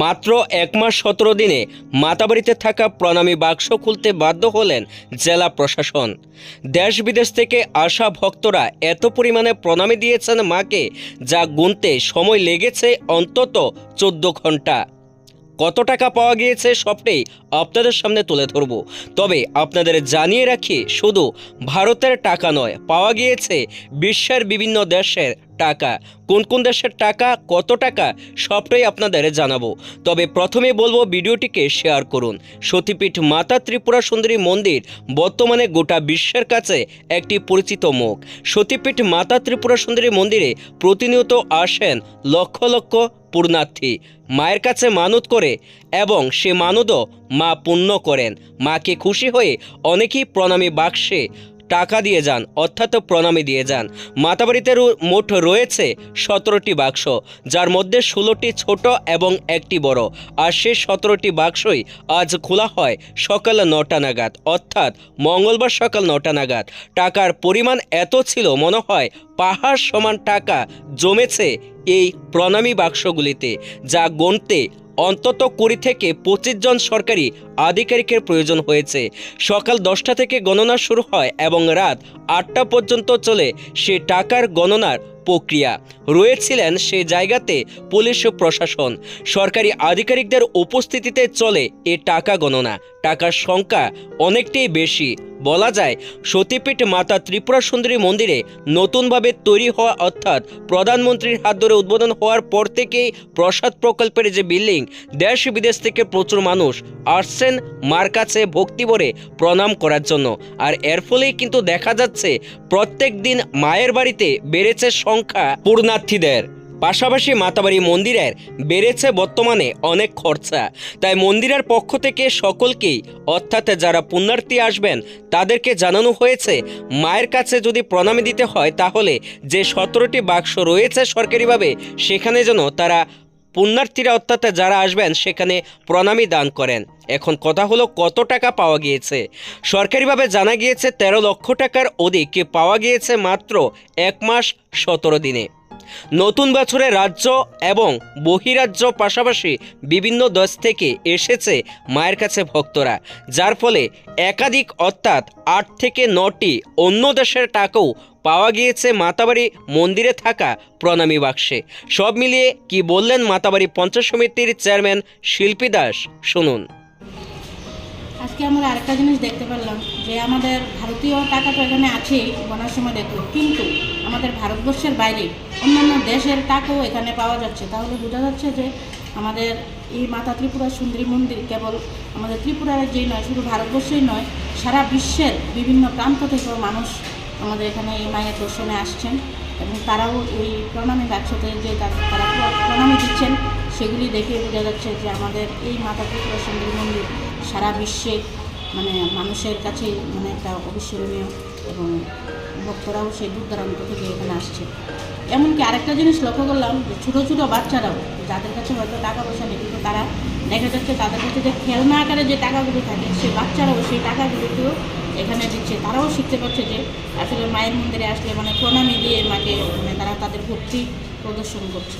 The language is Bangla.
মাত্র ১ মাস ১৭ দিনে মাতাবাড়িতে থাকা প্রণামী বাক্স খুলতে বাধ্য হলেন জেলা প্রশাসন। দেশ বিদেশ থেকে আসা ভক্তরা এত পরিমাণে প্রণামী দিয়েছেন মাকে, যা গুনতে সময় লেগেছে অন্তত ১৪ ঘন্টা। কত টাকা পাওয়া গিয়েছে সবটাই আপনাদের সামনে তুলে ধরব। তবে আপনাদের জানিয়ে রাখি, শুধু ভারতের টাকা নয়, পাওয়া গিয়েছে বিশ্বের বিভিন্ন দেশের টাকা। কোন কোন দেশের টাকা, কত টাকা, সবটাই আপনাদের জানাবো। তবে প্রথমে বলবো, ভিডিওটিকে শেয়ার করুন। সতীপীঠ মাতা ত্রিপুরা সুন্দরী মন্দির বর্তমানে গোটা বিশ্বের কাছে একটি পরিচিত মুখ। সতীপীঠ মাতা ত্রিপুরা সুন্দরী মন্দিরে প্রতিনিয়ত আসেন লক্ষ লক্ষ পুণ্যার্থী, মায়ের কাছে মানত করে এবং সে মানতও মা পূর্ণ করেন। মাকে খুশি হয়ে অনেকেই প্রণামী বাক্সে টাকা দিয়ে যান, অর্থাৎ প্রণামী দিয়ে যান। মাতাবাড়িতে মোট রয়েছে ১৭টি বাক্স, যার মধ্যে ১৬টি ছোট এবং একটি বড়। আর সেই ১৭টি বাক্সই আজ খোলা হয় সকাল ৯টা নাগাদ, অর্থাৎ মঙ্গলবার সকাল ৯টা নাগাদ। টাকার পরিমাণ এত ছিল, মনে হয় পাহাড় সমান টাকা জমেছে এই প্রণামী বাক্সগুলিতে, যা গুনতে অন্তত ২০ থেকে ২৫ জন সরকারি আধিকারিকের প্রয়োজন হয়েছে। সকাল ১০টা থেকে গণনা শুরু হয় এবং রাত ৮টা পর্যন্ত চলে সে টাকার গণনার প্রক্রিয়া। রয়েছিলেন সে জায়গাতে পুলিশ ও প্রশাসন, সরকারি আধিকারিকদের উপস্থিতিতে চলে এ টাকা গণনা। টাকার সংখ্যা অনেকটাই বেশি। বলা যায়, সতীপীঠ মাতা ত্রিপুরা সুন্দরী মন্দিরে নতুনভাবে তৈরি হওয়া, অর্থাৎ প্রধানমন্ত্রীর হাত ধরে উদ্বোধন হওয়ার পর থেকেই প্রসাদ প্রকল্পের যে বিল্ডিং, দেশ বিদেশ থেকে প্রচুর মানুষ আসছেন মার কাছে ভক্তি ভরে প্রণাম করার জন্য। আর এর ফলেই কিন্তু দেখা যাচ্ছে প্রত্যেক দিন মায়ের বাড়িতে বেড়েছে সংখ্যা পুণ্যার্থীদের। পাশাপাশি মাতাবাড়ি মন্দিরের বেড়েছে বর্তমানে অনেক খরচা। তাই মন্দিরের পক্ষ থেকে সকলকেই, অর্থাৎ যারা পুণ্যার্থী আসবেন তাদেরকে জানানো হয়েছে, মায়ের কাছে যদি প্রণামী দিতে হয় তাহলে যে ১৭টি বাক্স রয়েছে সরকারিভাবে, সেখানে যেন তারা পুণ্যার্থীরা, অর্থাৎ যারা আসবেন সেখানে প্রণামী দান করেন। এখন কথা হলো, কত টাকা পাওয়া গিয়েছে? সরকারিভাবে জানা গিয়েছে ১৩ লক্ষ টাকার অধিক পাওয়া গিয়েছে মাত্র ১ মাস ১৭ দিনে। নতুন বছরে রাজ্য এবং বহিরাজ্য পাশাপাশি বিভিন্ন দেশ থেকে এসেছে মায়ের কাছে ভক্তরা, যার ফলে একাধিক, অর্থাৎ ৮ থেকে ৯টি অন্য দেশের টাকাও পাওয়া গিয়েছে মাতাবাড়ি মন্দিরে থাকা প্রণামী বাক্সে। সব মিলিয়ে কি বললেন মাতাবাড়ি পঞ্চায়েত সমিতির চেয়ারম্যান শিল্পী দাস, শুনুন। আজকে আমরা আরেকটা জিনিস দেখতে পারলাম যে আমাদের ভারতীয় টাকা তো এখানে আছেই, গণার সময় দেখো, কিন্তু আমাদের ভারতবর্ষের বাইরে অন্যান্য দেশের টাকাও এখানে পাওয়া যাচ্ছে। তাহলে বোঝা যাচ্ছে যে আমাদের এই মাতা ত্রিপুরা সুন্দরী মন্দির কেবল আমাদের ত্রিপুরার যেই নয়, শুধু ভারতবর্ষেই নয়, সারা বিশ্বের বিভিন্ন প্রান্ত থেকেও মানুষ আমাদের এখানে এই মায়ের দর্শনে আসছেন এবং তারাও এই প্রণামী বাক্সতে যে তারা প্রণামী দিচ্ছেন, সেগুলি দেখে বোঝা যাচ্ছে যে আমাদের এই মাতা ত্রিপুরা সুন্দরী মন্দির সারা বিশ্বে মানুষের কাছে একটা অবিস্মরণীয়, এবং ভক্তরাও সেই দূর দূরান্ত থেকে এখানে আসছে। এমনকি আরেকটা জিনিস লক্ষ্য করলাম যে ছোটো ছোটো বাচ্চারাও, যাদের কাছে হয়তো টাকা পয়সা নেই, কিন্তু তারা দেখা যাচ্ছে তাদের কাছে যে খেলনা আকারে যে টাকাগুলো থাকে, সেই বাচ্চারাও সেই টাকাগুলোকেও এখানে দিচ্ছে। তারাও শিখতে পারছে যে আসলে মায়ের মন্দিরে আসলে প্রণামী দিয়ে মাকে তারা তাদের ভক্তি প্রদর্শন করছে।